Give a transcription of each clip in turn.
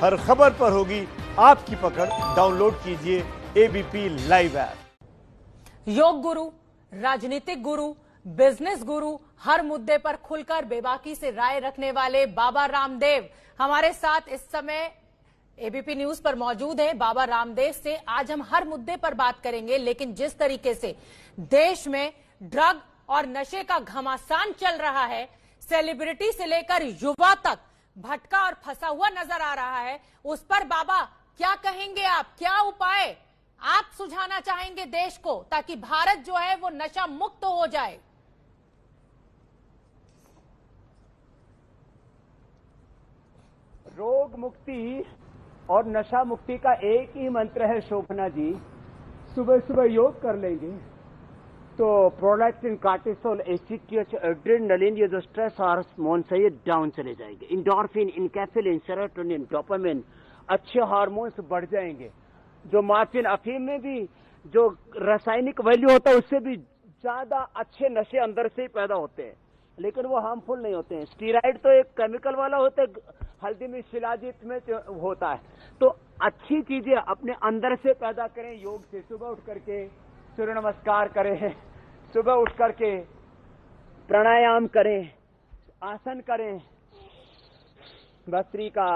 हर खबर पर होगी आपकी पकड़। डाउनलोड कीजिए ABP live app. Yoga guru, राजनीतिक गुरु, बिजनेस गुरु, हर मुद्दे पर खुलकर बेबाकी से राय रखने वाले बाबा रामदेव हमारे साथ इस समय एबीपी न्यूज पर मौजूद हैं। बाबा रामदेव से आज हम हर मुद्दे पर बात करेंगे, लेकिन जिस तरीके से देश में ड्रग और नशे का घमासान चल रहा है, सेलिब्रिटी से लेकर युवा तक भटका और फंसा हुआ नजर आ रहा है, उस पर बाबा क्या कहेंगे आप? क्या उपाय आप सुझाना चाहेंगे देश को, ताकि भारत जो है वो नशा मुक्त हो जाए? रोग मुक्ति और नशा मुक्ति का एक ही मंत्र है शोभना जी। सुबह सुबह योग कर लेंगे तो प्रोलैक्टिन, कार्टिसोल, एसीटीएच, एड्रेनालिन, ये जो स्ट्रेस हार्मोन है ये डाउन चले जाएंगे। इंडोर्फिन, इनकैफेलिन, सेरोटोनिन, डोपामिन, अच्छे हार्मोन्स बढ़ जाएंगे। जो मार्फिन, अफीम में भी जो रासायनिक वैल्यू होता है उससे भी ज्यादा अच्छे नशे अंदर से ही पैदा होते हैं, लेकिन वो हार्मफुल नहीं होते हैं। स्टीराइड तो एक केमिकल वाला होता है, हल्दी में, शिलाजीत में होता है। तो अच्छी चीजें अपने अंदर से पैदा करें योग से। सुबह उठ करके सूर्य नमस्कार करें, सुबह उठ करके प्राणायाम करें, आसन करें, भस्त्रिका।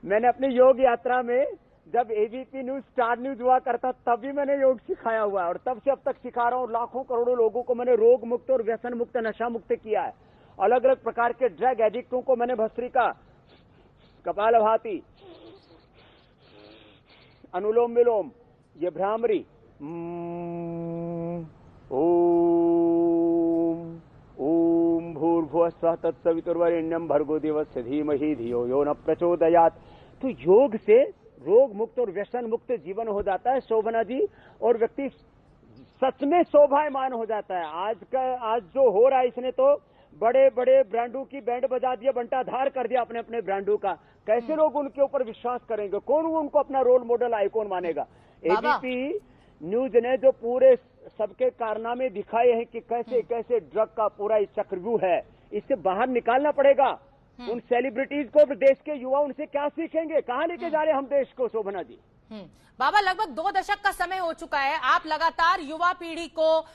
मैंने अपनी योग यात्रा में जब एबीपी न्यूज, स्टार न्यूज हुआ करता तब भी मैंने योग सिखाया हुआ है, और तब से अब तक सिखा रहा हूँ। लाखों करोड़ों लोगों को मैंने रोग मुक्त और व्यसन मुक्त, नशा मुक्त किया है। अलग अलग प्रकार के ड्रग एडिक्टों को मैंने भस्त्रिका, कपालभाति, अनुलोम विलोम, ये भ्रामरी, ओम भूर्भुवः स्वः तत्सवितुर्वरेण्यं भर्गो देवस्य धीमहि धियो यो न प्रचोदयात्। तो योग से रोग मुक्त और व्यसन मुक्त जीवन हो जाता है शोभना जी, और व्यक्ति सच में शोभायमान हो जाता है। आज जो हो रहा है, इसने तो बड़े बड़े ब्रांडों की बैंड बजा दिया, बंटाधार कर दिया अपने अपने ब्रांडों का। कैसे लोग उनके ऊपर विश्वास करेंगे? कौन उनको अपना रोल मॉडल, आइकॉन मानेगा? एबीपी न्यूज ने जो पूरे सबके कारनामे दिखाए हैं कि कैसे कैसे ड्रग का पूरा चक्रव्यूह है, इससे बाहर निकालना पड़ेगा। उन सेलिब्रिटीज को, देश के युवा उनसे क्या सीखेंगे? कहां लेके जा रहे हैं हम देश को शोभना जी? बाबा, लगभग 2 दशक का समय हो चुका है, आप लगातार युवा पीढ़ी को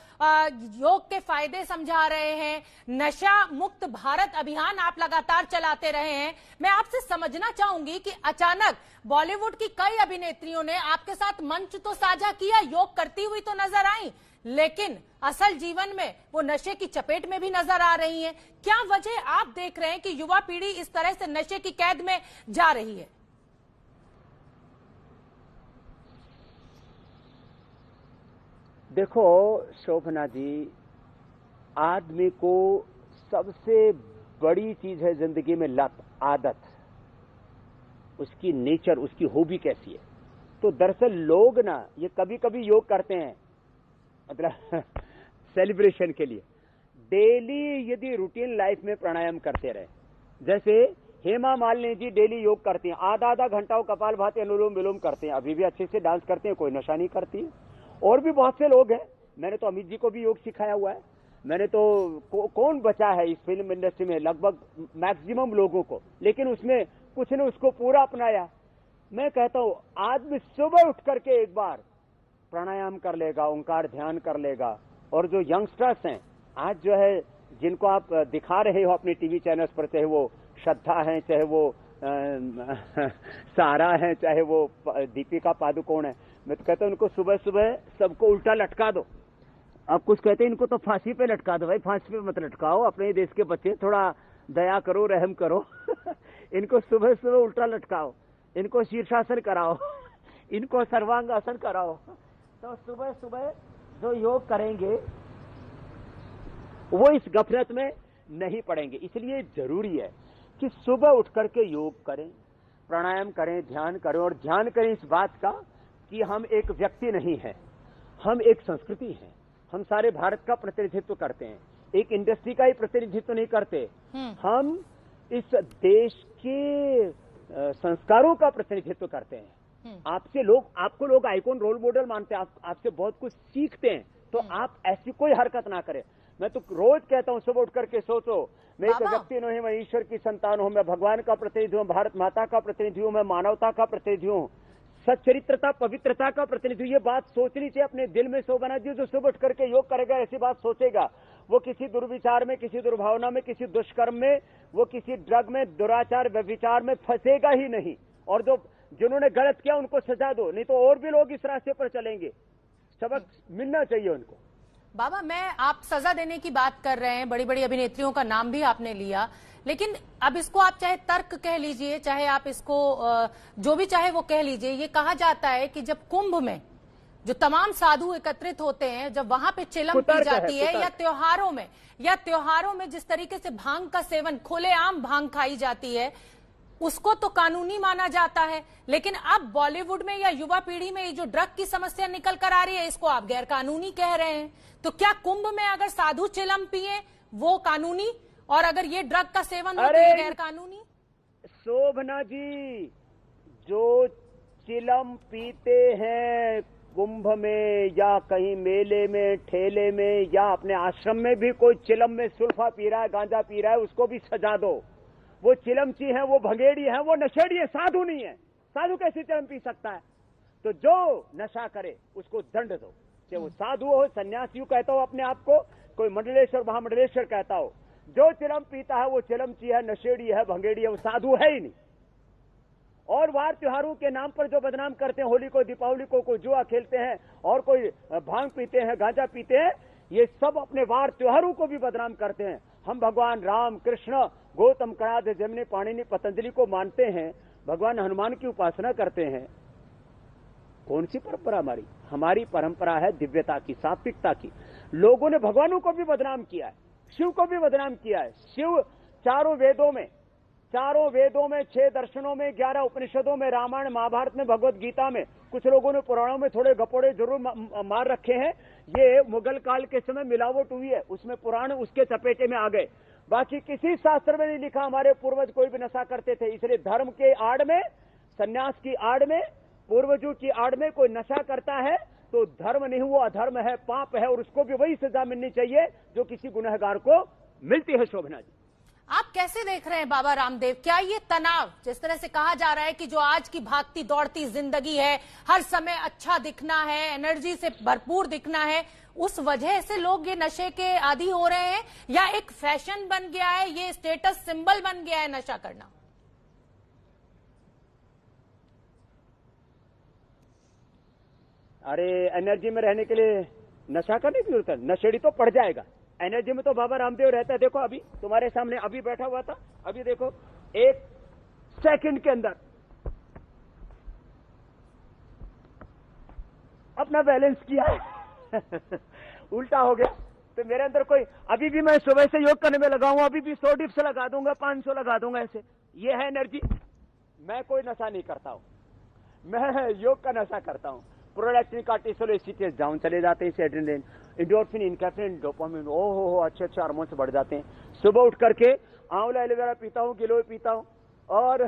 योग के फायदे समझा रहे हैं, नशा मुक्त भारत अभियान आप लगातार चलाते रहे हैं। मैं आपसे समझना चाहूंगी कि अचानक बॉलीवुड की कई अभिनेत्रियों ने आपके साथ मंच तो साझा किया, योग करती हुई तो नजर आई, लेकिन असल जीवन में वो नशे की चपेट में भी नजर आ रही हैं। क्या वजह आप देख रहे हैं कि युवा पीढ़ी इस तरह से नशे की कैद में जा रही है? देखो शोभना जी, आदमी को सबसे बड़ी चीज है जिंदगी में लत, आदत, उसकी नेचर, उसकी हॉबी कैसी है। तो दरअसल लोग ना ये कभी कभी योग करते हैं मतलब सेलिब्रेशन के लिए। डेली यदि रूटीन लाइफ में प्राणायाम करते रहे, जैसे हेमा मालिनी जी डेली योग करती हैं, आधा आधा घंटा वो कपालभाति, अनुलोम विलोम करते हैं, अभी भी अच्छे से डांस करते हैं, कोई नशा नहीं करती है। और भी बहुत से लोग हैं, मैंने तो अमित जी को भी योग सिखाया हुआ है। मैंने तो कौन बचा है इस फिल्म इंडस्ट्री में, लगभग मैक्सिमम लोगों को, लेकिन उसमें कुछ ने उसको पूरा अपनाया। मैं कहता हूं आदमी सुबह उठ करके एक बार प्राणायाम कर लेगा, ओंकार ध्यान कर लेगा। और जो यंगस्टर्स हैं आज जो है, जिनको आप दिखा रहे हो अपने टीवी चैनल्स पर, चाहे वो श्रद्धा है, चाहे वो सारा है, चाहे वो दीपिका पादुकोण है, मैं तो कहता हूं उनको सुबह सुबह सबको उल्टा लटका दो। अब कुछ कहते हैं इनको तो फांसी पे लटका दो। भाई फांसी पे मत लटकाओ, अपने देश के बच्चे, थोड़ा दया करो, रहम करो। इनको सुबह सुबह उल्टा लटकाओ, इनको शीर्षासन कराओ, इनको सर्वांगासन कराओ। तो सुबह सुबह जो योग करेंगे वो इस गफलत में नहीं पड़ेंगे। इसलिए जरूरी है कि सुबह उठ करके योग करें, प्राणायाम करें, ध्यान करें, और ध्यान करें इस बात का कि हम एक व्यक्ति नहीं है, हम एक संस्कृति है। हम सारे भारत का प्रतिनिधित्व करते हैं, एक इंडस्ट्री का ही प्रतिनिधित्व नहीं करते। हम इस देश के संस्कारों का प्रतिनिधित्व करते हैं। आपको लोग आइकॉन, रोल मॉडल मानते हैं, आपसे बहुत कुछ सीखते हैं। तो आप ऐसी कोई हरकत ना करें। मैं तो रोज कहता हूं सुबह उठ करके सोचो मैं एक व्यक्ति नहीं, मैं ईश्वर की संतान हूं, मैं भगवान का प्रतिनिधि हूं, भारत माता का प्रतिनिधि हूं, मैं मानवता का प्रतिनिधि हूं, सच्चरित्रता पवित्रता का प्रतिनिधि। ये बात सोचनी चाहिए अपने दिल में। शोभना जी जो सुबह उठ करके योग करेगा, ऐसी बात सोचेगा, वो किसी दुर्विचार में, किसी दुर्भावना में, किसी दुष्कर्म में, वो किसी ड्रग में, दुराचार व्यभिचार में फंसेगा ही नहीं। और जो जिन्होंने गलत किया उनको सजा दो, नहीं तो और भी लोग इस रास्ते पर चलेंगे। सबक मिलना चाहिए उनको। बाबा, मैं आप सजा देने की बात कर रहे हैं, बड़ी बड़ी अभिनेत्रियों का नाम भी आपने लिया, लेकिन अब इसको आप चाहे तर्क कह लीजिए, चाहे आप इसको जो भी चाहे वो कह लीजिए, ये कहा जाता है कि जब कुंभ में जो तमाम साधु एकत्रित होते हैं, जब वहां पे चिलम पी जाती है, या त्योहारों में जिस तरीके से भांग का सेवन, खुलेआम भांग खाई जाती है, उसको तो कानूनी माना जाता है। लेकिन अब बॉलीवुड में या युवा पीढ़ी में ये जो ड्रग की समस्या निकल कर आ रही है, इसको आप गैर कानूनी कह रहे हैं। तो क्या कुंभ में अगर साधु चिलम पिए वो कानूनी, और अगर ये ड्रग का सेवन हो तो ये गैर कानूनी? शोभना जी, जो चिलम पीते हैं कुंभ में या कहीं मेले में, ठेले में, या अपने आश्रम में भी कोई चिलम में सुल्फा पी रहा है, गांजा पी रहा है, उसको भी सजा दो। वो चिलमची है, वो भंगेड़ी है, वो नशेड़ी है, साधु नहीं है। साधु कैसे चिलम पी सकता है? तो जो नशा करे उसको दंड दो, चाहे वो साधु हो, सन्यासी कहता हो अपने आप को, कोई मंडलेश्वर महामंडलेश्वर कहता हो। जो चिलम पीता है वो चिलमची है, नशेड़ी है, भंगेड़ी है, वो साधु है ही नहीं। और वार त्योहारों के नाम पर जो बदनाम करते हैं, होली को, दीपावली को, कोई जुआ खेलते हैं और कोई भांग पीते हैं, गांजा पीते हैं, ये सब अपने वार त्योहारों को भी बदनाम करते हैं। हम भगवान राम, कृष्ण, गौतम, कणाद, जमनी, पाणिनि, पतंजलि को मानते हैं, भगवान हनुमान की उपासना करते हैं। कौन सी परंपरा हमारी? हमारी परंपरा है दिव्यता की, सात्विकता की। लोगों ने भगवानों को भी बदनाम किया है, शिव को भी बदनाम किया है। शिव चारों वेदों में, 6 दर्शनों में, 11 उपनिषदों में, रामायण महाभारत में, भगवत गीता में, कुछ लोगों ने पुराणों में थोड़े गपोड़े जरूर मार रखे हैं। ये मुगल काल के समय मिलावट हुई है, उसमें पुराण उसके चपेटे में आ गए। बाकी किसी शास्त्र में नहीं लिखा हमारे पूर्वज कोई भी नशा करते थे। इसलिए धर्म के आड़ में, सन्यास की आड़ में, पूर्वजों की आड़ में कोई नशा करता है तो धर्म नहीं, वो अधर्म है, पाप है, और उसको भी वही सजा मिलनी चाहिए जो किसी गुनहगार को मिलती है। शोभना जी, आप कैसे देख रहे हैं बाबा रामदेव? क्या ये तनाव, जिस तरह से कहा जा रहा है कि जो आज की भागती दौड़ती जिंदगी है, हर समय अच्छा दिखना है, एनर्जी से भरपूर दिखना है, उस वजह से लोग ये नशे के आदी हो रहे हैं, या एक फैशन बन गया है, ये स्टेटस सिंबल बन गया है नशा करना? अरे एनर्जी में रहने के लिए नशा करने की जरूरत है? नशेड़ी तो पड़ जाएगा। एनर्जी में तो बाबा रामदेव रहता है। देखो अभी तुम्हारे सामने अभी बैठा हुआ था, अभी देखो 1 सेकंड के अंदर अपना बैलेंस किया है उल्टा हो गया। तो मेरे अंदर कोई, अभी भी मैं सुबह से योग करने में लगा हूं, अभी भी 100 डिप्स लगा दूंगा, 500 लगा दूंगा, ऐसे। ये है एनर्जी। मैं कोई नशा नहीं करता हूं, मैं योग का नशा करता हूं। प्रोलैक्टिन, कार्टिसोल, एसीटीएस डाउन चले जाते हैं, एड्रेनलिन, एंडोर्फिन, इनकैफिन, डोपामिन, ओहो अच्छे हार्मोन्स बढ़ जाते हैं। सुबह उठ करके आंवला एलोवेरा पीता हूँ, गिलोय पीता हूँ, और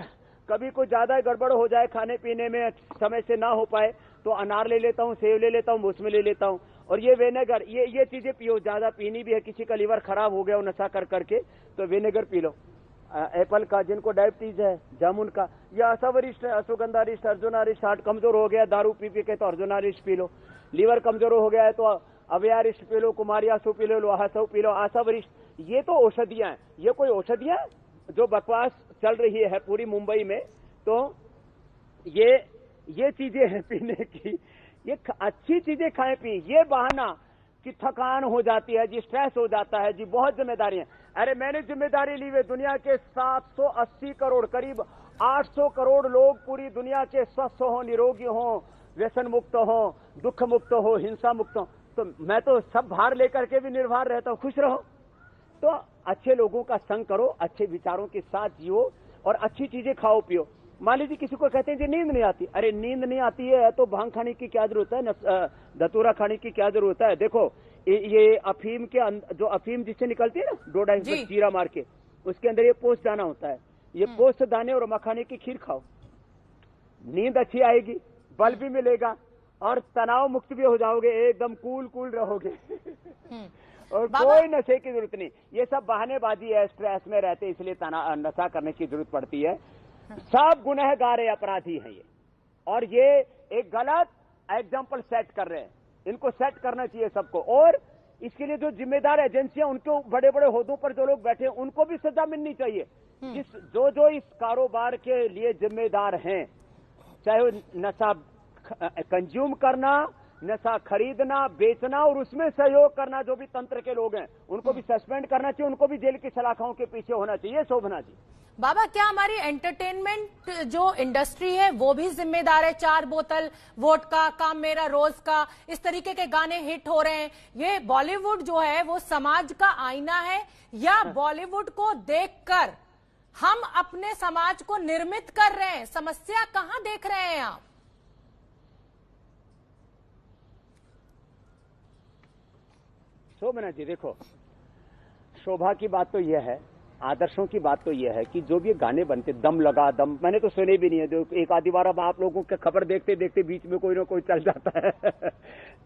कभी कुछ ज्यादा गड़बड़ हो जाए खाने पीने में, समय से ना हो पाए तो अनार ले लेता हूँ, सेब ले लेता हूँ, मौसमी ले लेता हूँ। और ये विनेगर, ये चीजें पियो, ज्यादा पीनी भी है। किसी का लीवर खराब हो गया हो नशा कर करके तो विनेगर पी लो। एप्पल का, जिनको डायबिटीज है, जामुन का, या असवरिष्ट है, अश्वगंधारिष्ट, अर्जुनारिष्ट, हार्ट कमजोर हो गया दारू पी के तो अर्जुनारिष्ट पी लो। लीवर कमजोर हो गया है तो अव्यारिष्ट P low, कुमारियासु P low, लोहासु P low, आसावरिष्ट। ये तो औषधियां हैं। ये कोई औषधियां जो बकवास चल रही है पूरी मुंबई में, तो ये चीजें हैं पीने की। ये अच्छी चीजें खाएं पी। ये बहाना कि थकान हो जाती है जी, स्ट्रेस हो जाता है जी, बहुत जिम्मेदारियां। अरे मैंने जिम्मेदारी ली हुई, दुनिया के 780 करोड़, करीब 800 करोड़ लोग पूरी दुनिया के स्वस्थ हो, निरोगी हो, व्यसन मुक्त हो, दुख मुक्त हो, हिंसा मुक्त हो। तो मैं तो सब भार लेकर के भी निर्भर रहता हूं। खुश रहो। तो अच्छे लोगों का संग करो, अच्छे विचारों के साथ जियो, और अच्छी चीजें खाओ पियो। मान लीजिए किसी को कहते हैं जी नींद नहीं आती। अरे नींद नहीं आती है तो भांग खाने की क्या जरूरत है, धतूरा खाने की क्या जरूरत है? देखो ये अफीम के, जो अफीम जिससे निकलती है ना, 2-2.5 चीरा मार के, उसके अंदर ये पोस्त दाना होता है। ये पोस्त दाने और मखाने की खीर खाओ, नींद अच्छी आएगी, बल भी मिलेगा, और तनाव मुक्त भी हो जाओगे, एकदम कूल रहोगे और कोई नशे की जरूरत नहीं, ये सब बहानेबाजी है, स्ट्रेस में रहते इसलिए नशा करने की जरूरत पड़ती है। सब गुनहगार अपराधी हैं ये, और ये एक गलत एग्जाम्पल सेट कर रहे हैं। इनको सेट करना चाहिए सबको, और इसके लिए जो जिम्मेदार एजेंसियां, उनके बड़े बड़े ओहदों पर जो लोग बैठे हैं उनको भी सजा मिलनी चाहिए। जो इस कारोबार के लिए जिम्मेदार हैं, चाहे वो नशा कंज्यूम करना, नशा खरीदना, बेचना और उसमें सहयोग करना, जो भी तंत्र के लोग हैं उनको भी सस्पेंड करना चाहिए, उनको भी जेल की सलाखों के पीछे होना चाहिए। शोभना जी, बाबा, क्या हमारी एंटरटेनमेंट जो इंडस्ट्री है वो भी जिम्मेदार है? 4 बोतल वोडका, काम मेरा रोज का, इस तरीके के गाने हिट हो रहे हैं। ये बॉलीवुड जो है वो समाज का आईना है, या बॉलीवुड को देखकर हम अपने समाज को निर्मित कर रहे हैं? समस्या कहां देख रहे हैं आप? शोभना जी, देखो, शोभा की बात तो यह है, आदर्शों की बात तो यह है कि जो भी गाने बनते, दम लगा दम, मैंने तो सुने भी नहीं है, जो एक आधी बार अब आप लोगों की खबर देखते देखते बीच में कोई ना कोई चल जाता है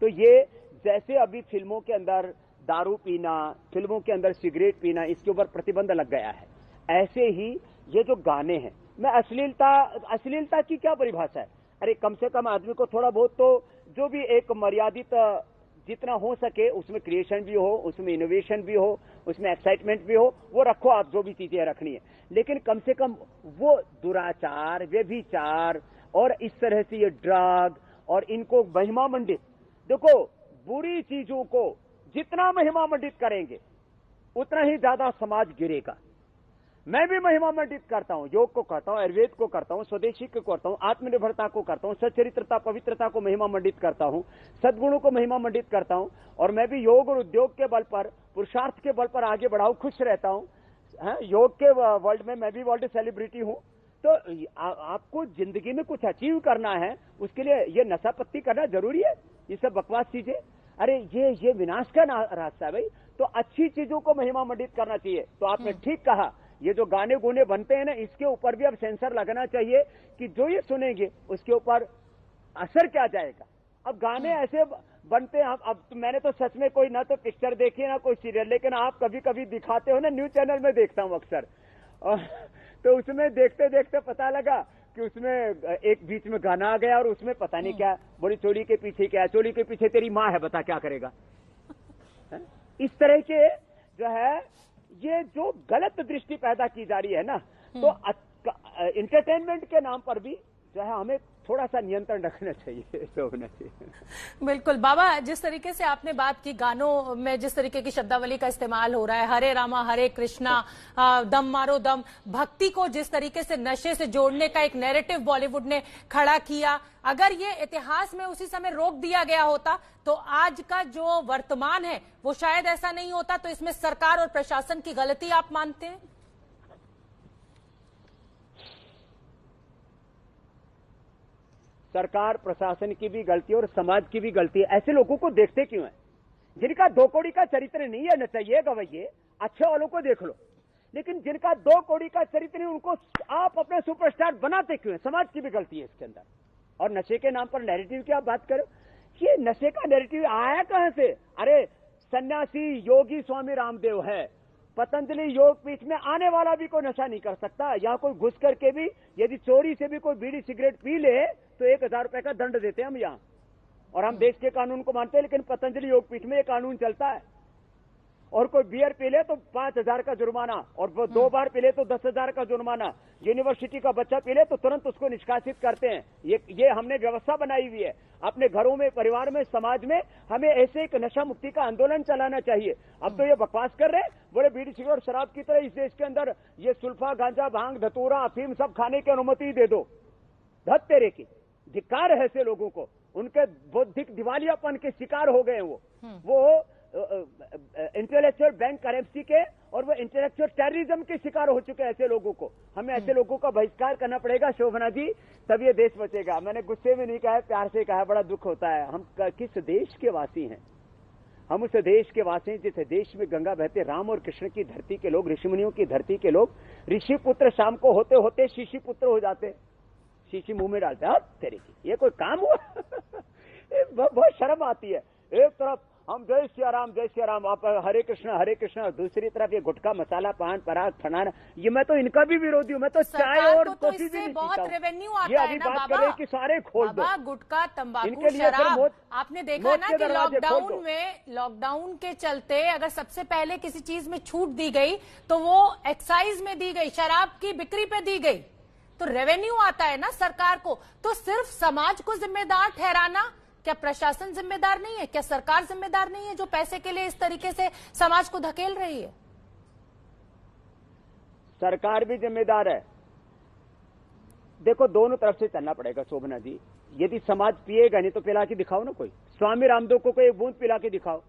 तो ये जैसे अभी फिल्मों के अंदर दारू पीना, फिल्मों के अंदर सिगरेट पीना, इसके ऊपर प्रतिबंध लग गया है, ऐसे ही ये जो गाने हैं, मैं अश्लीलता की क्या परिभाषा है? अरे कम से कम आदमी को थोड़ा बहुत तो जो भी एक मर्यादित जितना हो सके उसमें क्रिएशन भी हो, उसमें इनोवेशन भी हो, उसमें एक्साइटमेंट भी हो, वो रखो आप, जो भी चीजें रखनी है, लेकिन कम से कम वो दुराचार, व्यभिचार और इस तरह से ये ड्रग और इनको महिमा मंडित, देखो बुरी चीजों को जितना महिमा मंडित करेंगे उतना ही ज्यादा समाज गिरेगा। मैं भी महिमा मंडित करता हूं, योग को करता हूं, आयुर्वेद को करता हूं, स्वदेशी को करता हूं, आत्मनिर्भरता को करता हूं, सच्चरित्रता पवित्रता को महिमा मंडित करता हूं, सद्गुणों को महिमा मंडित करता हूं, और मैं भी योग और उद्योग के बल पर, पुरुषार्थ के बल पर आगे बढ़ाऊं, खुश रहता हूं। योग के वर्ल्ड में मैं भी वर्ल्ड सेलिब्रिटी हूं। तो आपको जिंदगी में कुछ अचीव करना है, उसके लिए ये नशा पत्ती करना जरूरी है? ये सब बकवास चीजें, अरे ये विनाश का रास्ता है भाई। तो अच्छी चीजों को महिमा मंडित करना चाहिए। तो आपने ठीक कहा, ये जो गाने गुने बनते हैं ना, इसके ऊपर भी अब सेंसर लगना चाहिए कि जो ये सुनेंगे उसके ऊपर असर क्या जाएगा। अब गाने ऐसे बनते हैं, अब मैंने तो सच में कोई ना तो पिक्चर देखी है ना कोई सीरियल, लेकिन आप कभी कभी दिखाते हो ना, न्यूज चैनल में देखता हूं अक्सर, तो उसमें देखते देखते पता लगा कि उसमें एक बीच में गाना आ गया और उसमें पता नहीं क्या, बोली चोली के पीछे क्या, चोली के पीछे तेरी माँ है, बता क्या करेगा। इस तरह के जो है, ये जो गलत दृष्टि पैदा की जा रही है ना, तो इंटरटेनमेंट के नाम पर भी जो है हमें थोड़ा सा नियंत्रण रखना चाहिए, होना चाहिए। बिल्कुल बाबा, जिस तरीके से आपने बात की, गानों में जिस तरीके की शब्दावली का इस्तेमाल हो रहा है, हरे रामा हरे कृष्णा, दम मारो दम, भक्ति को जिस तरीके से नशे से जोड़ने का एक नैरेटिव बॉलीवुड ने खड़ा किया, अगर ये इतिहास में उसी समय रोक दिया गया होता तो आज का जो वर्तमान है वो शायद ऐसा नहीं होता। तो इसमें सरकार और प्रशासन की गलती आप मानते हैं? सरकार प्रशासन की भी गलती और समाज की भी गलती है। ऐसे लोगों को देखते क्यों है जिनका 2 कौड़ी का चरित्र नहीं है? नचाइए गवाइए, अच्छे वालों को देख लो, लेकिन जिनका 2 कौड़ी का चरित्र नहीं, उनको आप अपने सुपरस्टार बनाते क्यों है? समाज की भी गलती है इसके अंदर। और नशे के नाम पर नैरेटिव की आप बात करो, ये नशे का नैरेटिव आया कहां से? अरे सन्यासी योगी स्वामी रामदेव है, पतंजलि योग पीठ में आने वाला भी कोई नशा नहीं कर सकता। यहाँ कोई घुस करके भी यदि चोरी से भी कोई बीड़ी सिगरेट पी ले तो 1000 रुपए का दंड देते हैं हम यहाँ, और हम देश के कानून को मानते हैं, लेकिन पतंजलि योग पीठ में ये कानून चलता है। और कोई बियर पी ले तो 5000 का जुर्माना, और वो 2 बार पी ले तो 10,000 का जुर्माना। यूनिवर्सिटी का बच्चा पी ले तो तुरंत उसको निष्कासित करते हैं। ये हमने व्यवस्था बनाई हुई है अपने घरों में, परिवार में, समाज में। हमें ऐसे एक नशा मुक्ति का आंदोलन चलाना चाहिए। अब तो ये बकवास कर रहे हैं, बोले बीड़ी सिगरेट और शराब की तरह इस देश के अंदर ये सुल्फा, गांजा, भांग, धतूरा, अफीम सब खाने की अनुमति दे दो। धत तेरे की, धिक्कार है ऐसे लोगों को, उनके बौद्धिक दिवालियापन के शिकार हो गए वो इंटेलेक्चुअल बैंक करेंसी के और वो इंटेलेक्चुअल टेररिज्म के शिकार हो चुके हैं ऐसे लोगों को। हमें ऐसे लोगों का बहिष्कार करना पड़ेगा शोभना जी, तब ये देश बचेगा। मैंने गुस्से में नहीं कहा है, प्यार से कहा, बड़ा दुख होता है। हम किस देश के वासी हैं? हम उस देश के वासी हैं जिस देश में गंगा बहते, राम और कृष्ण की धरती के लोग, ऋषिमुनियों की धरती के लोग। ऋषि पुत्र शाम को होते होते शीशी पुत्र हो जाते, शीशी मुंह में डालते। अब तेरे की ये कोई काम हुआ? बहुत शर्म आती है। एक तरफ हम जय सिया राम, आप हरे कृष्ण, दूसरी तरफ ये गुटखा, मसाला, पान, पराग, फनाना, ये मैं तो इनका भी विरोधी हूँ। मैं तो चाय और कॉफी भी नहीं बहुत पीता रेवेन्यू हूँ। आता ये है अभी ना बात बाबा, कर रहे हैं कि सारे खोल दो, गुटखा, तंबाकू, इनके लिए शराब। आपने देखा ना कि लॉकडाउन लॉकडाउन के चलते अगर सबसे पहले किसी चीज में छूट दी गई तो वो एक्साइज में दी गई, शराब की बिक्री पे दी गई, तो रेवेन्यू आता है ना सरकार को। तो सिर्फ समाज को जिम्मेदार ठहराना, क्या प्रशासन जिम्मेदार नहीं है? क्या सरकार जिम्मेदार नहीं है जो पैसे के लिए इस तरीके से समाज को धकेल रही है? सरकार भी जिम्मेदार है। देखो, दोनों तरफ से चलना पड़ेगा शोभना जी। यदि समाज पिएगा नहीं तो पिला के दिखाओ ना। कोई स्वामी रामदेव को कोई एक बूंद पिला के दिखाओ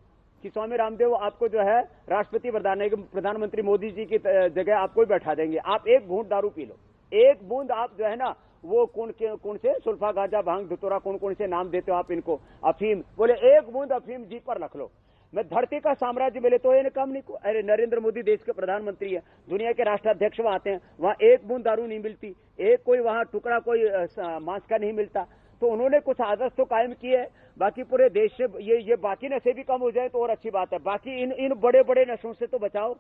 कि स्वामी रामदेव आपको जो है राष्ट्रपति प्रधानमंत्री मोदी जी की जगह आपको ही बैठा देंगे, आप एक घूंट दारू पी लो, एक बूंद आप जो है ना वो कौन से सुल्फा, गांजा, भांग, धतूरा, कौन से नाम देते हो आप इनको, अफीम, बोले एक बूंद अफीम जी पर रख लो, मैं धरती का साम्राज्य मिले तो ये काम नहीं को। अरे नरेंद्र मोदी देश के प्रधानमंत्री है, दुनिया के राष्ट्राध्यक्ष वहां आते हैं, वहां एक बूंद दारू नहीं मिलती, एक कोई वहां टुकड़ा कोई मांस का नहीं मिलता। तो उन्होंने कुछ आदर्श तो कायम किए है। बाकी पूरे देश से ये बाकी नशे भी कम हो जाए तो और अच्छी बात है। बाकी इन बड़े बड़े नशों से तो बचाओ।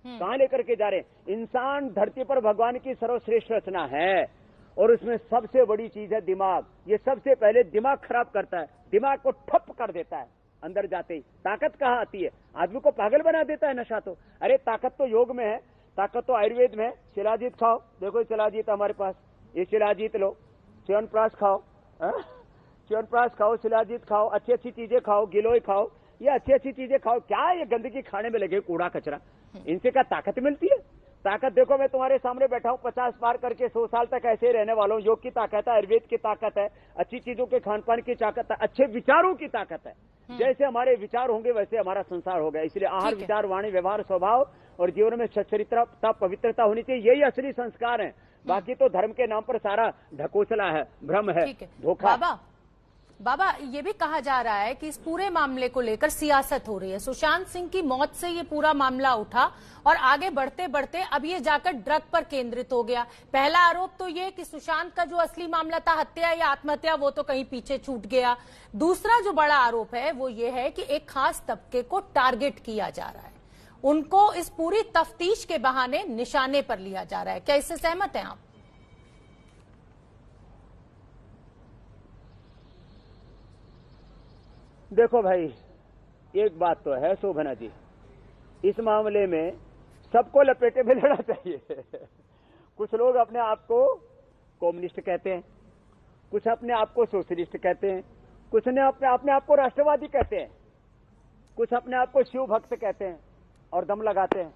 कहां लेकर के जा रहे हैं? इंसान धरती पर भगवान की सर्वश्रेष्ठ रचना है और उसमें सबसे बड़ी चीज है दिमाग। ये सबसे पहले दिमाग खराब करता है, दिमाग को ठप कर देता है अंदर जाते ही। ताकत कहाँ आती है? आदमी को पागल बना देता है नशा तो। अरे ताकत तो योग में है, ताकत तो आयुर्वेद में है। शिलाजीत खाओ, देखो शिलाजीत हमारे पास, ये शिलाजीत लो, च्यवनप्राश खाओ, च्यवनप्राश खाओ, शिलाजीत खाओ, अच्छी अच्छी चीजें खाओ, गिलोय खाओ, ये अच्छी अच्छी चीजें खाओ। क्या ये गंदगी खाने में लगे कूड़ा कचरा, इनसे क्या ताकत मिलती है? ताकत देखो, मैं तुम्हारे सामने बैठा हूं, 50 पार करके 100 साल तक ऐसे ही रहने वाला हूं। योग की ताकत है, आयुर्वेद की ताकत है, अच्छी चीजों के खान पान की ताकत है, अच्छे विचारों की ताकत है। जैसे हमारे विचार होंगे वैसे हमारा संसार होगा। इसलिए आहार, विचार, वाणी, व्यवहार, स्वभाव और जीवन में सच्चरित्रता, पवित्रता होनी चाहिए। यही असली संस्कार है। बाकी तो धर्म के नाम पर सारा ढकोसला है, भ्रम है, धोखा। बाबा, ये भी कहा जा रहा है कि इस पूरे मामले को लेकर सियासत हो रही है। सुशांत सिंह की मौत से ये पूरा मामला उठा और आगे बढ़ते बढ़ते अब ये जाकर ड्रग पर केंद्रित हो गया। पहला आरोप तो ये कि सुशांत का जो असली मामला था, हत्या या आत्महत्या, वो तो कहीं पीछे छूट गया। दूसरा जो बड़ा आरोप है वो ये है कि एक खास तबके को टारगेट किया जा रहा है, उनको इस पूरी तफ्तीश के बहाने निशाने पर लिया जा रहा है। क्या इससे सहमत हैं आप? देखो भाई, एक बात तो है शोभना जी, इस मामले में सबको लपेटे में लेना चाहिए। कुछ लोग अपने आप को कम्युनिस्ट कहते हैं, कुछ अपने आप को सोशलिस्ट कहते हैं, कुछ ने अपने आप को राष्ट्रवादी कहते हैं, कुछ अपने आप को शिव भक्त कहते हैं और दम लगाते हैं।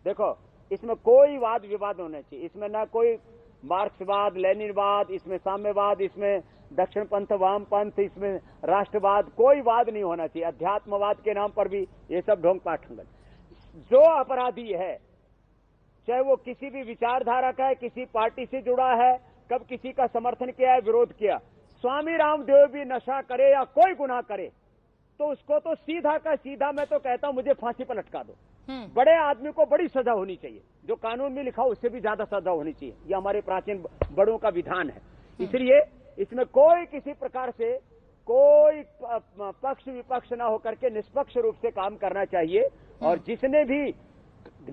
देखो, इसमें कोई वाद विवाद होना चाहिए। इसमें ना कोई मार्क्सवाद, लेनिनवाद, इसमें साम्यवाद, इसमें दक्षिण पंथ, वाम पंथ, इसमें राष्ट्रवाद, कोई वाद नहीं होना चाहिए। अध्यात्मवाद के नाम पर भी ये सब ढोंग पाठंगल। जो अपराधी है, चाहे वो किसी भी विचारधारा का है, किसी पार्टी से जुड़ा है, कब किसी का समर्थन किया है, विरोध किया, स्वामी रामदेव भी नशा करे या कोई गुनाह करे तो उसको तो सीधा का सीधा, मैं तो कहता हूं मुझे फांसी पर लटका दो। बड़े आदमी को बड़ी सजा होनी चाहिए, जो कानून में लिखा उससे भी ज्यादा सजा होनी चाहिए। ये हमारे प्राचीन बड़ों का विधान है। इसलिए इसमें कोई किसी प्रकार से कोई पक्ष विपक्ष ना होकर के निष्पक्ष रूप से काम करना चाहिए। और जिसने भी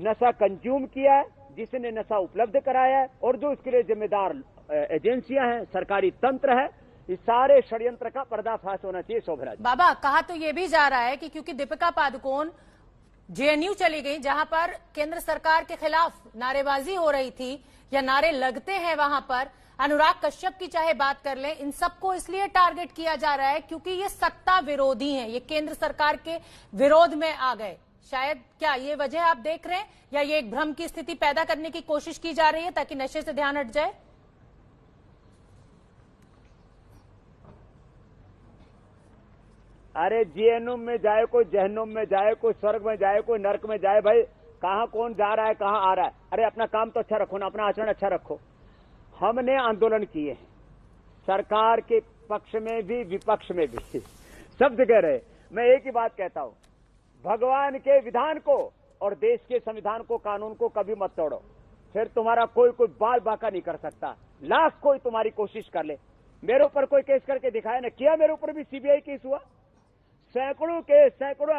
नशा कंज्यूम किया है, जिसने नशा उपलब्ध कराया है और जो इसके लिए जिम्मेदार एजेंसियां हैं, सरकारी तंत्र है, इस सारे षड्यंत्र का पर्दाफाश होना चाहिए। शोभराज बाबा, कहा तो ये भी जा रहा है कि क्योंकि दीपिका पादुकोण जेएनयू चली गई, जहां पर केंद्र सरकार के खिलाफ नारेबाजी हो रही थी या नारे लगते हैं, वहां पर अनुराग कश्यप की चाहे बात कर लें, इन सबको इसलिए टारगेट किया जा रहा है क्योंकि ये सत्ता विरोधी हैं, ये केंद्र सरकार के विरोध में आ गए। शायद क्या ये वजह आप देख रहे हैं, या ये एक भ्रम की स्थिति पैदा करने की कोशिश की जा रही है ताकि नशे से ध्यान हट जाए? अरे जेहनुम में जाए, कोई जहनुम में जाए, कोई स्वर्ग में जाए, कोई नरक में जाए, भाई कहां कौन जा रहा है, कहां आ रहा है। अरे अपना काम तो अच्छा रखो ना, अपना आचरण अच्छा रखो। हमने आंदोलन किए हैं, सरकार के पक्ष में भी विपक्ष में भी, सब जगह रहे। मैं एक ही बात कहता हूं, भगवान के विधान को और देश के संविधान को, कानून को कभी मत तोड़ो, फिर तुम्हारा कोई बाल बाका नहीं कर सकता। लाख कोई तुम्हारी कोशिश कर ले। मेरे ऊपर कोई केस करके दिखाया ना, किया मेरे ऊपर भी सीबीआई केस हुआ, सैकड़ों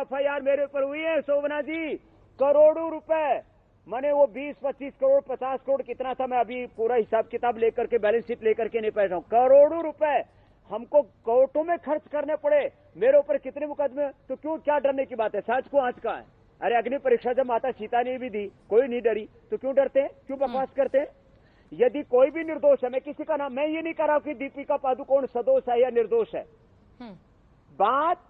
FIR मेरे ऊपर हुई है शोभना जी, करोड़ों रुपए। मैंने वो 20-25 करोड़ 50 करोड़ कितना था, मैं अभी पूरा हिसाब किताब लेकर के बैलेंस शीट लेकर के नहीं बैठा हूं। करोड़ों रुपए हमको कोर्टों में खर्च करने पड़े, मेरे ऊपर कितने मुकदमे। तो क्यों, क्या डरने की बात है, सच को आंच का है। अरे अग्नि परीक्षा जब माता सीता ने भी दी, कोई नहीं डरी, तो क्यों डरते हैं, क्यों बकवास करते हैं। यदि कोई भी निर्दोष है, मैं किसी का नाम, मैं ये नहीं कह रहा हूं कि दीपिका पादुकोण सदोष है या निर्दोष है। बात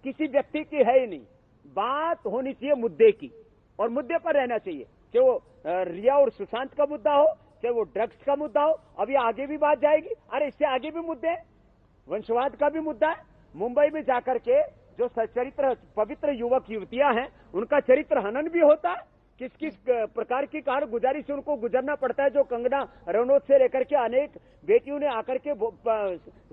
किसी व्यक्ति की है ही नहीं, बात होनी चाहिए मुद्दे की, और मुद्दे पर रहना चाहिए। चाहे वो रिया और सुशांत का मुद्दा हो, चाहे वो ड्रग्स का मुद्दा हो, अभी आगे भी बात जाएगी। अरे इससे आगे भी मुद्दे हैं, वंशवाद का भी मुद्दा है। मुंबई में जाकर के जो सच्चरित्र पवित्र युवक युवतियां हैं, उनका चरित्र हनन भी होता है। किस किस प्रकार की कार गुजारी से उनको गुजरना पड़ता है। जो कंगना रनौत से लेकर के अनेक बेटियों ने आकर के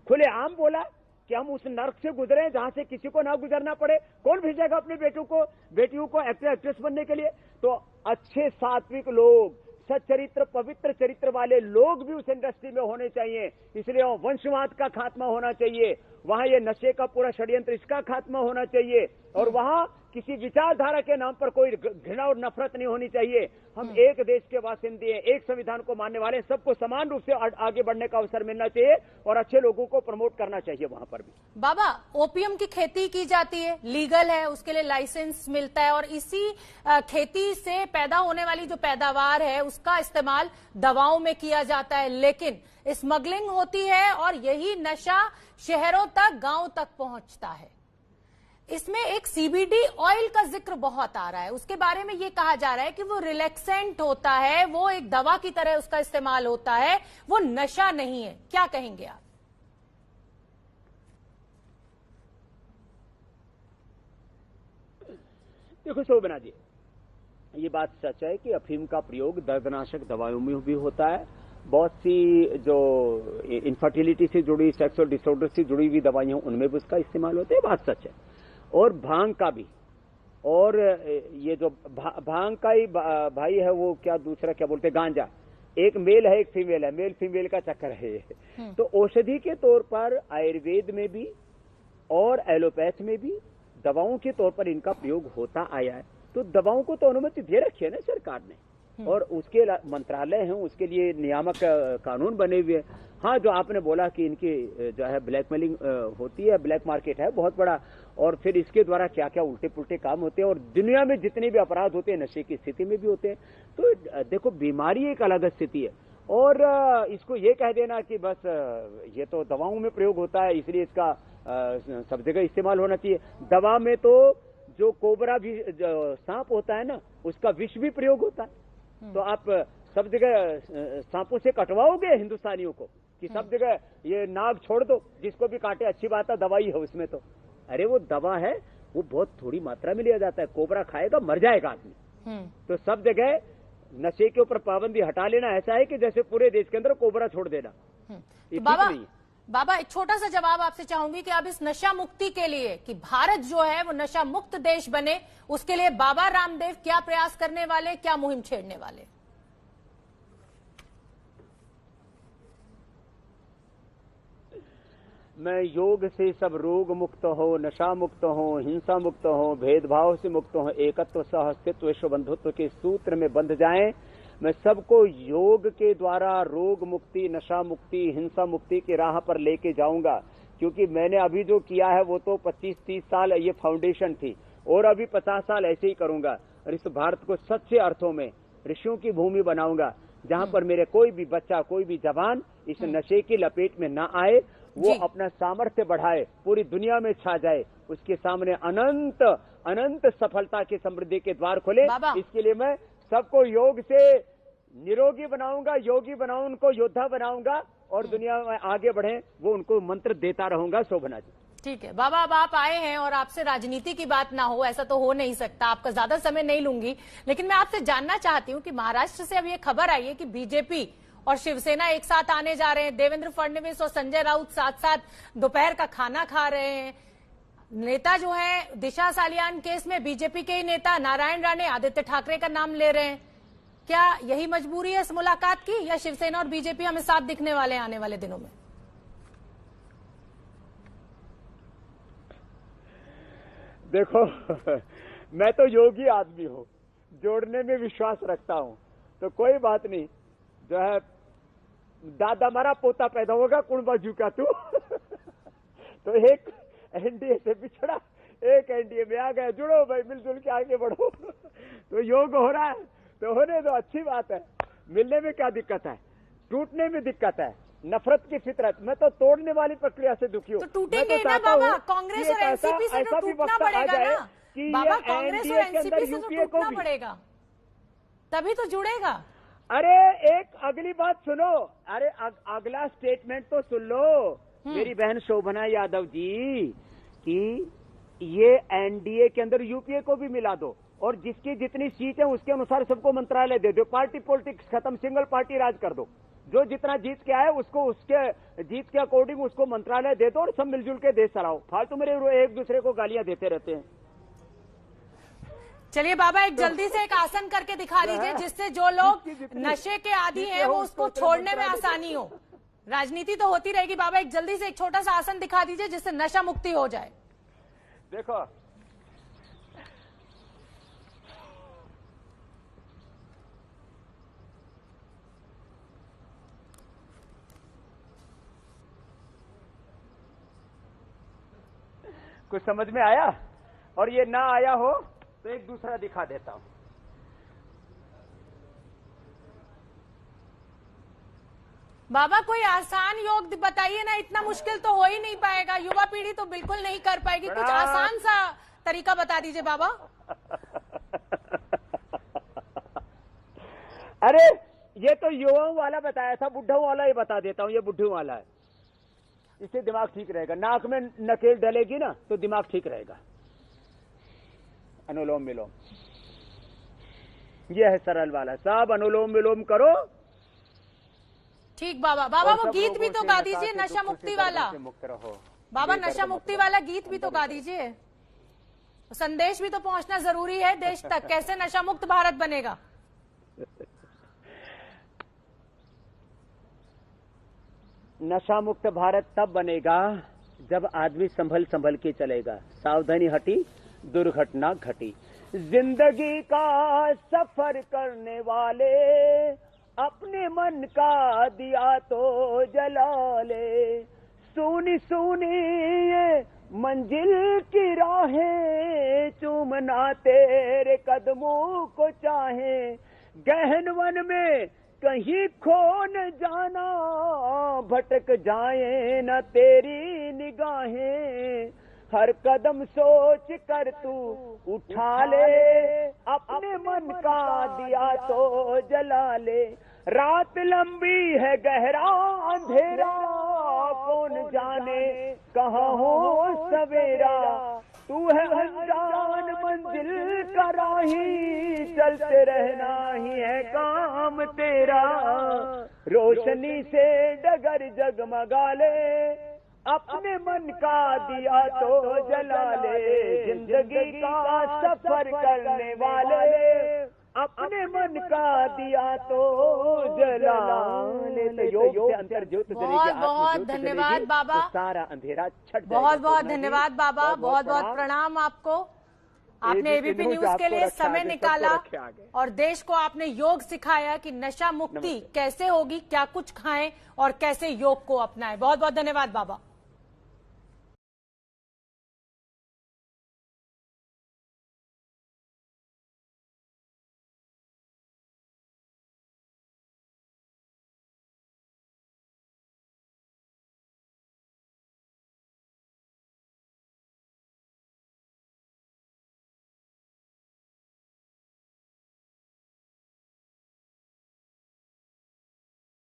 खुलेआम बोला कि हम उस नर्क से गुजरे जहां से किसी को ना गुजरना पड़े। कौन भेजेगा अपने बेटियों को एक्टर एक्ट्रेस बनने के लिए। तो अच्छे सात्विक लोग, सच्चरित्र पवित्र चरित्र वाले लोग भी उस इंडस्ट्री में होने चाहिए। इसलिए वंशवाद का खात्मा होना चाहिए, वहां ये नशे का पूरा षड्यंत्र, इसका खात्मा होना चाहिए, और वहां किसी विचारधारा के नाम पर कोई घृणा और नफरत नहीं होनी चाहिए। हम एक देश के बासिंदे हैं, एक संविधान को मानने वाले, सबको समान रूप से आगे बढ़ने का अवसर मिलना चाहिए और अच्छे लोगों को प्रमोट करना चाहिए वहां पर भी। बाबा, ओपीएम की खेती की जाती है, लीगल है, उसके लिए लाइसेंस मिलता है, और इसी खेती से पैदा होने वाली जो पैदावार है उसका इस्तेमाल दवाओं में किया जाता है। लेकिन स्मगलिंग होती है और यही नशा शहरों तक, गांव तक पहुंचता है। इसमें एक CBD ऑयल का जिक्र बहुत आ रहा है, उसके बारे में ये कहा जा रहा है कि वो रिलैक्सेंट होता है, वो एक दवा की तरह उसका इस्तेमाल होता है, वो नशा नहीं है। क्या कहेंगे आप? देखो शोभना जी, ये बात सच है कि अफीम का प्रयोग दर्दनाशक दवाओं में भी होता है। बहुत सी जो इनफर्टिलिटी से जुड़ी, सेक्सुअल डिसऑर्डर से जुड़ी हुई दवाइयां, उनमें भी उसका इस्तेमाल होता है, बात सच है। और भांग का भी, और ये जो भांग का ही भाई है, वो क्या दूसरा क्या बोलते हैं, गांजा। एक मेल है, एक फीमेल है, मेल फीमेल का चक्कर है ये। तो औषधि के तौर पर आयुर्वेद में भी और एलोपैथ में भी दवाओं के तौर पर इनका प्रयोग होता आया है। तो दवाओं को तो अनुमति दे रखी है ना सरकार ने, और उसके मंत्रालय हैं, उसके लिए नियामक कानून बने हुए हैं। हाँ, जो आपने बोला कि इनकी जो है ब्लैकमेलिंग होती है, ब्लैक मार्केट है बहुत बड़ा, और फिर इसके द्वारा क्या क्या उल्टे पुल्टे काम होते हैं, और दुनिया में जितने भी अपराध होते हैं नशे की स्थिति में भी होते हैं। तो देखो, बीमारी एक अलग स्थिति है, और इसको ये कह देना कि बस ये तो दवाओं में प्रयोग होता है इसलिए इसका सब जगह इस्तेमाल होना चाहिए। दवा में तो जो कोबरा भी सांप होता है ना, उसका विष भी प्रयोग होता है। तो आप सब जगह सांपों से कटवाओगे हिंदुस्तानियों को कि सब जगह ये नाग छोड़ दो, जिसको भी काटे, अच्छी बात है, दवाई है उसमें। तो अरे वो दवा है, वो बहुत थोड़ी मात्रा में लिया जाता है। कोबरा खाएगा मर जाएगा आदमी। तो सब जगह नशे के ऊपर पाबंदी हटा लेना ऐसा है कि जैसे पूरे देश के अंदर कोबरा छोड़ देना। तो बाबा एक छोटा सा जवाब आपसे चाहूंगी कि अब इस नशा मुक्ति के लिए, कि भारत जो है वो नशा मुक्त देश बने, उसके लिए बाबा रामदेव क्या प्रयास करने वाले, क्या मुहिम छेड़ने वाले? मैं योग से सब रोग मुक्त हो, नशा मुक्त हो, हिंसा मुक्त हो, भेदभाव से मुक्त हो, एकत्व सह अस्तित्व विश्व बंधुत्व के सूत्र में बंध जाएं। मैं सबको योग के द्वारा रोग मुक्ति, नशा मुक्ति, हिंसा मुक्ति की राह पर लेके जाऊंगा। क्योंकि मैंने अभी जो किया है वो तो 25-30 साल ये फाउंडेशन थी, और अभी 50 साल ऐसे ही करूंगा। और इस भारत को सच्चे अर्थों में ऋषियों की भूमि बनाऊंगा, जहां पर मेरे कोई भी बच्चा, कोई भी जवान इस नशे की लपेट में ना आए, वो अपना सामर्थ्य बढ़ाए, पूरी दुनिया में छा जाए, उसके सामने अनंत अनंत सफलता के समृद्धि के द्वार खोले। इसके लिए मैं सबको योग से निरोगी बनाऊंगा, योगी बनाऊं, उनको योद्धा बनाऊंगा, और दुनिया में आगे बढ़े वो उनको मंत्र देता रहूंगा। शोभना जी, ठीक है बाबा, अब आप आए हैं और आपसे राजनीति की बात ना हो, ऐसा तो हो नहीं सकता, आपका ज्यादा समय नहीं लूंगी। लेकिन मैं आपसे जानना चाहती हूं कि महाराष्ट्र से अब ये खबर आई है कि बीजेपी और शिवसेना एक साथ आने जा रहे हैं। देवेंद्र फडणवीस और संजय राउत साथ साथ दोपहर का खाना खा रहे हैं। नेता जो है दिशा सालियान केस में बीजेपी के ही नेता नारायण राणे आदित्य ठाकरे का नाम ले रहे हैं। क्या यही मजबूरी है इस मुलाकात की, या शिवसेना और बीजेपी हमें साथ दिखने वाले हैं आने वाले दिनों में? देखो मैं तो योगी आदमी हूँ, जोड़ने में विश्वास रखता हूँ, तो कोई बात नहीं। जो है दादा मरा पोता पैदा होगा, कुण बाजू का तू तो एक एनडीए से पिछड़ा, एक एनडीए में आ गया, जुड़ो भाई, मिलजुल के आगे बढ़ो तो योग हो रहा है तो होने दो, अच्छी बात है। मिलने में क्या दिक्कत है, टूटने में दिक्कत है। नफरत की फितरत, मैं तो तोड़ने वाली प्रक्रिया से दुखी हूँ। तो टूटेंगे ना बाबा, कांग्रेस और एनसीपी से तो टूटना पड़ेगा ना बाबा, कांग्रेस और एनसीपी से तो टूटना पड़ेगा, तभी तो जुड़ेगा। अरे एक अगली बात सुनो, अरे अगला स्टेटमेंट तो सुन लो मेरी बहन शोभना यादव जी, कि ये एनडीए के अंदर यूपीए को भी मिला दो और जिसकी जितनी सीट है उसके अनुसार सबको मंत्रालय दे दो। पार्टी पॉलिटिक्स खत्म, सिंगल पार्टी राज कर दो। जो जितना जीत के आए उसको उसके जीत के अकॉर्डिंग उसको मंत्रालय दे दो और सब मिलजुल के देश चलाओ। फालतू मेरे एक दूसरे को गालियां देते रहते हैं। चलिए बाबा, एक जल्दी से एक आसन करके दिखा दीजिए जिससे जो लोग नशे के आदी हैं वो उसको छोड़ने में आसानी हो। राजनीति तो होती रहेगी बाबा, एक जल्दी से एक छोटा सा आसन दिखा दीजिए जिससे नशा मुक्ति हो जाए। देखो कुछ समझ में आया, और ये ना आया हो तो एक दूसरा दिखा देता हूं। बाबा कोई आसान योग बताइए ना, इतना मुश्किल तो हो ही नहीं पाएगा, युवा पीढ़ी तो बिल्कुल नहीं कर पाएगी, कुछ आसान सा तरीका बता दीजिए बाबा। अरे ये तो युवाओं वाला बताया था, बुढ़ाओं वाला ही बता देता हूं, ये बुढ़ू वाला है, इससे दिमाग ठीक रहेगा। नाक में नकेल डलेगी ना तो दिमाग ठीक रहेगा। अनुलोम विलोम, यह है सरल वाला, सब अनुलोम विलोम करो। ठीक बाबा, बाबा वो गीत भी तो गा दीजिए, नशा मुक्ति वाला। मुक्त रहो बाबा, नशा मुक्ति वाला गीत भी तो गा दीजिए, संदेश भी तो पहुंचना जरूरी है देश तक, कैसे नशा मुक्त भारत बनेगा। नशा मुक्त भारत तब बनेगा जब आदमी संभल संभल के चलेगा, सावधानी हटी दुर्घटना घटी। जिंदगी का सफर करने वाले अपने मन का दिया तो जला ले, सुनी सुनी ये मंजिल की राहें चूमना तेरे कदमों को चाहे, गहन वन में कहीं खो न जाना, भटक जाए न तेरी निगाहें, हर कदम सोच कर तू उठा ले, अपने मन का दिया तो जला ले। रात लंबी है गहरा अंधेरा, कौन जाने कहाँ हो सवेरा, तू है अनजान मंजिल का राही, चलते रहना ही है काम तेरा, रोशनी से डगर जगमगा ले, अपने मन का दिया तो जला ले। जिंदगी का सफर करने वाले अपने मन का दिया तो जला ले। तो योग से अंतर ज्योत जलेगी, बहुत बहुत धन्यवाद बाबा, तो सारा अंधेरा छट बहुत बहुत धन्यवाद बाबा, बहुत बहुत प्रणाम आपको। आपने एबीपी न्यूज के लिए समय निकाला और देश को आपने योग सिखाया कि नशा मुक्ति कैसे होगी, क्या कुछ खाएं और कैसे योग को अपनाएं। बहुत बहुत धन्यवाद बाबा।